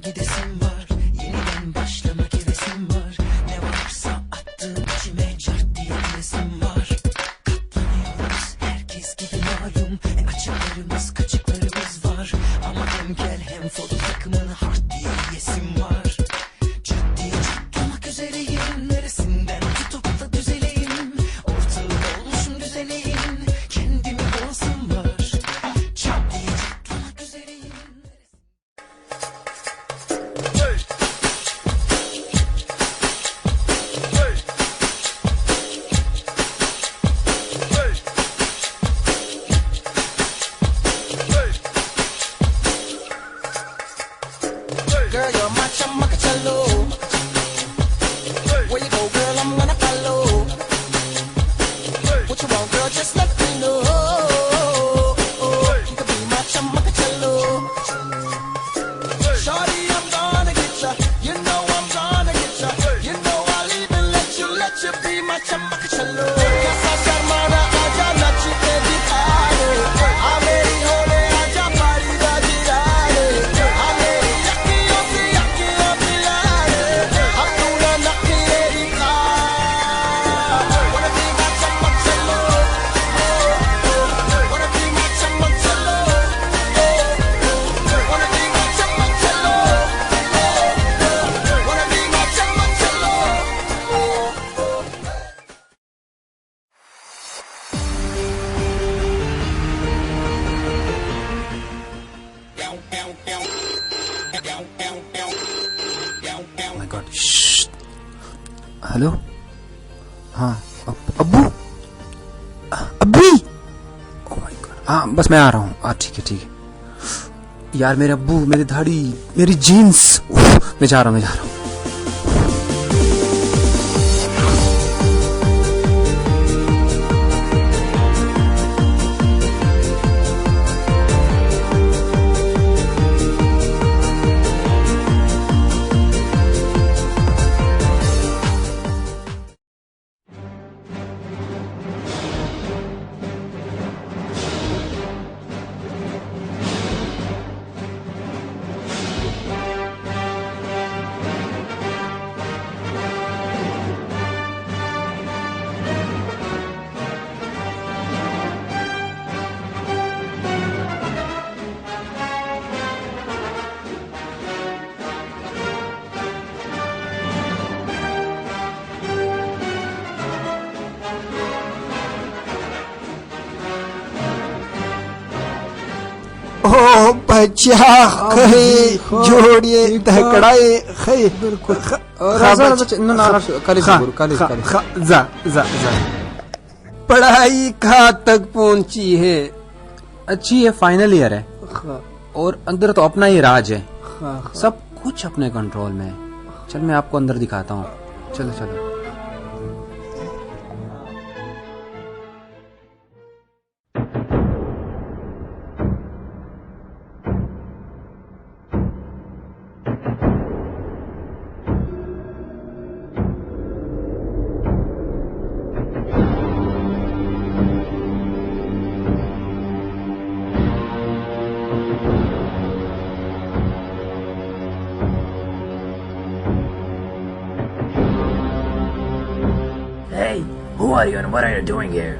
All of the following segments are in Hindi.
gidesim var. Yeniden başlamak hevesim var. Ne varsa attığım içime çart diye gidesim var. Katlanıyoruz herkes gibi malum. Açıklarımız kaçıklarımız var. Ama hem kel hem folu takımını hard diye yesim var. Ciddi tutmak üzereyim. Neresinden tutup da düzeleyim. Ortağı olmuşum düzeneyim. Kendimi boğazım var. Ciddi tutmak üzereyim. Girl, you're my chamacacello. Where you go, girl, I'm gonna follow. What you want, girl, just let me know. You can be my chamacacello. Shorty, I'm gonna get ya. You know I'm gonna get ya. You know I'll even let you be my chamacacello. Casa Sharmana, aja nachte dikhane. Ameri hone aja pari da jirane. Ameri yakkiyon se yakkiyon dilane. Hum tuna nakhre dikha. Wanna be my chamacacello. Wanna be my chamacacello. Wanna be my chamacacello. Wanna be my chamacacello. My God, hello. हाँ, अब्बू, अब्बी। ओह माय गॉड, हाँ बस मैं आ रहा हूँ। ठीक है ठीक है। यार मेरे अब्बू, मेरी दाढ़ी, मेरी जीन्स, मैं जा रहा हूँ, मैं जा रहा हूँ। ओ बच्चा कहे जोड़िए धकड़ाए खै बिल्कुल। पढ़ाई कहाँ तक पहुंची है? अच्छी है, फाइनल ईयर है और अंदर तो अपना ही राज है, सब कुछ अपने कंट्रोल में है। चल मैं आपको अंदर दिखाता हूँ, चलो चलो। Hey, who are you and what are you doing here?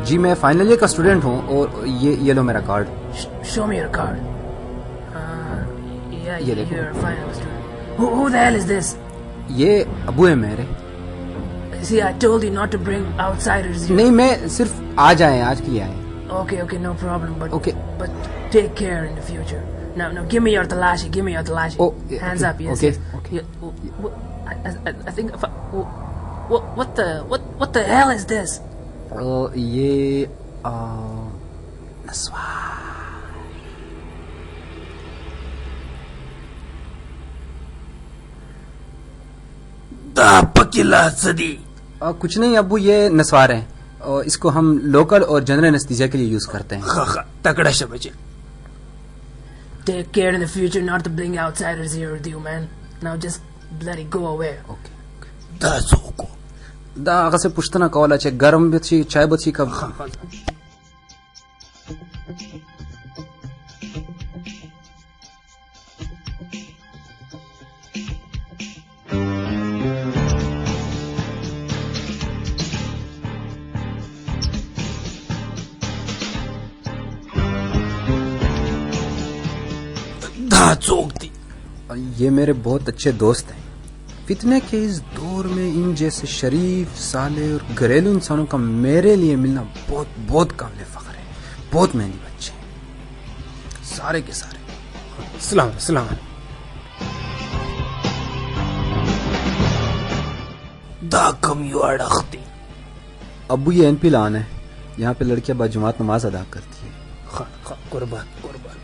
जी मैं फाइनल ईयर का स्टूडेंट हूँ और ये लो मेरा card. Show me your card. Yeah, ये देखो। you're a final student. Who the hell is this? ये अबू है मेरे। See, I told you not to bring outsiders here. नहीं, मैं सिर्फ आज आए, आज की आए। Okay, no problem. But Okay. but take care in the future. Now, give me your talashi. Give me your talashi. Oh, yeah, Hands okay, up, yes. okay, yes. okay. I think. What the hell is this? ये नस्वा। पकिला सदी कुछ नहीं अब्बू, ये नस्वार है और इसको हम लोकल और जनरल एनेस्थीसिया के लिए यूज करते हैं। तगड़ा शब्द। Take care in the future not to bring outsiders here with you, man. Now just bloody go away. Okay. दासोको Da agase pushtana kawala che garam bichi chai bichi kab चौकती। और ये मेरे बहुत अच्छे दोस्त हैं। फितने के इस दौर में इन जैसे शरीफ, साले और घरेलू इंसानों का मेरे लिए मिलना बहुत बहुत काबिल फख्र है। बहुत मेहनती बच्चे हैं सारे के सारे। सलाम सलाम। दा कम यू अड़खती। अब्बू ये एनपी लान है, यहाँ पे लड़कियां बाजुमात नमाज अदा करती है। खा खा कुर्बान कुर्बान।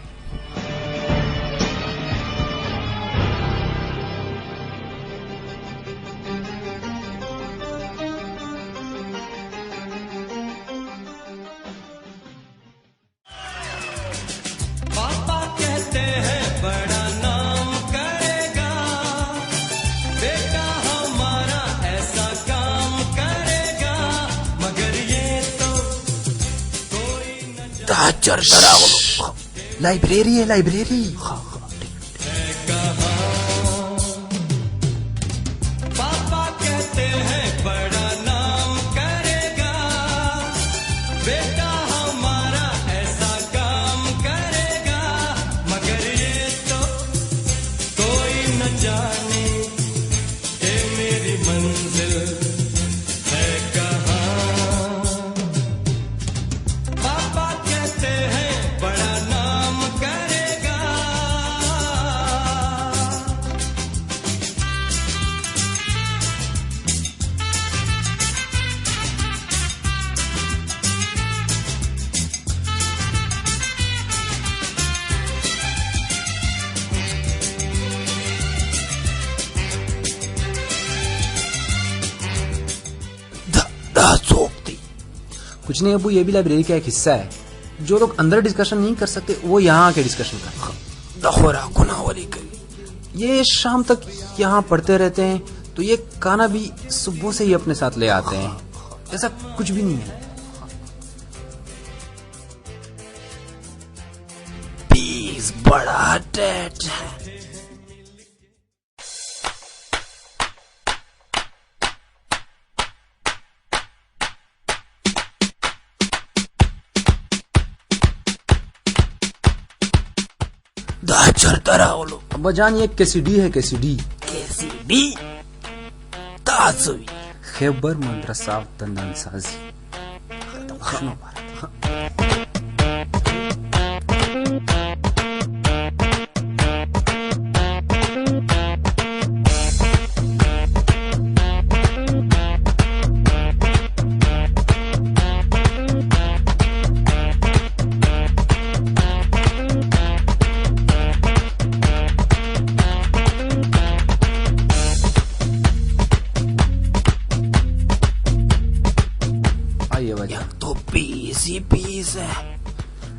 पापा कहते हैं बड़ा नाम करेगा, बेटा हमारा ऐसा काम करेगा, मगर ये तो कोई न दा चर तरावलो। लाइब्रेरी है लाइब्रेरी। पापा कहते हैं बड़ा नाम करेगा, बेटा हमारा ऐसा काम करेगा, मगर ये तो कोई न जाने ये मेरी मंजिल है कहाँ। पापा कहते हैं बड़ा नाम करेगा। दा चौकती। कुछ नहीं अब्बू, ये भी लाइब्रेरी का एक हिस्सा है। जो लोग अंदर डिस्कशन नहीं कर सकते वो यहाँ आके डिस्कशन करते हैं। दखोरा गुनाहवली करी। ये शाम तक यहाँ पढ़ते रहते हैं, तो ये खाना भी सुबह से ही अपने साथ ले आते हैं। ऐसा कुछ भी नहीं है। पीस बड़ा डेट है। दा चर तरावलो। अब्बा जान ये केसीडी है, केसीडी। कैसी डी ताजवी। खैबर मदरसा दंदन साजी। खुशनो भारत। आइए वजह। तो पीस ही पीस है।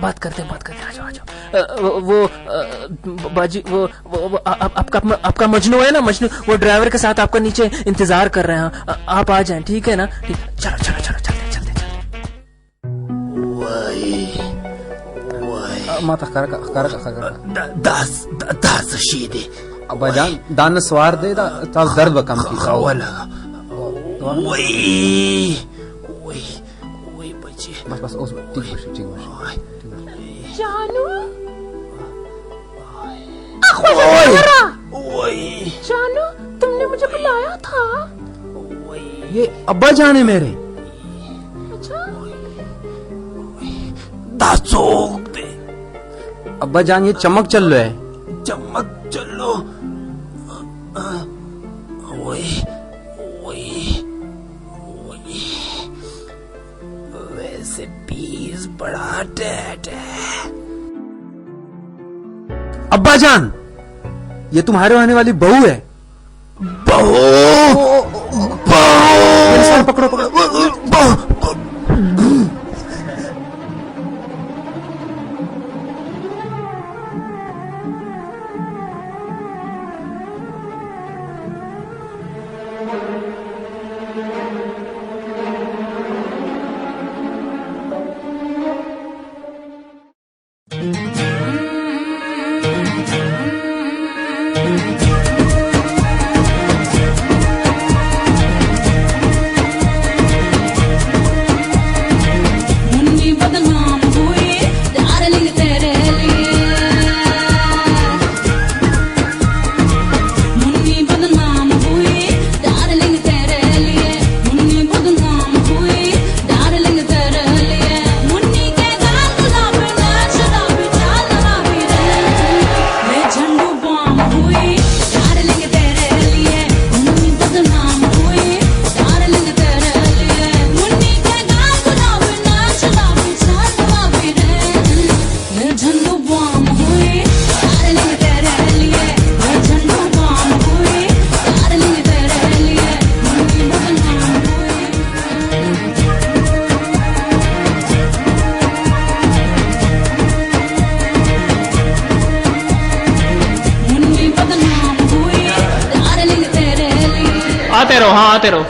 बात करते आ जाओ वो बाजी वो आपका मजनू है ना, मजनू वो ड्राइवर के साथ आपका नीचे इंतजार कर रहे हैं, आप आ जाएं, ठीक है ना? ठीक, चलो चलते mata kara. Das Schäde. Abba Jan, dan swar de da tas dard ba kam ki. Wala. Oi बच्चे. बस उस ठीक बस. जानू ओए जानू तुमने मुझे बुलाया था। ये अब्बा जान है मेरे. अच्छा दासोग दे अब्बा जान ये चमक चल रहा है. चमक चलो. ओए वैसे पीस बड़ा डैड है. अब्बा जान ये तुम्हारे आने वाली बहू है. बहू पकड़ो मुन्नी बदनाम हुई डार्लिंग तेरे लिए। मुन्नी बदनाम हुई डार्लिंग तेरे लिए। मुन्नी बदनाम हुई डार्लिंग तेरे लिए। मुन्नी के गाल गुलाबी नाच शराबी चाल नवाबी रे। मैं झंडू बम हुई डार्लिंग तेरे लिए। मुन्नी बदनाम हुई डार्लिंग तेरे लिए। मुन्नी के गाल गुलाबी नाच शराबी चाल नवाबी रे। मैं झंडू बम हुई डार्लिंग तेरे लिए। मैं झंडू बम हुई डार्लिंग तेरे लिए। मुन्नी बदनाम हुई। मुन्नी बदनाम हुई डार्लिंग तेरे लिए। आते रहो, हाँ आते रहो.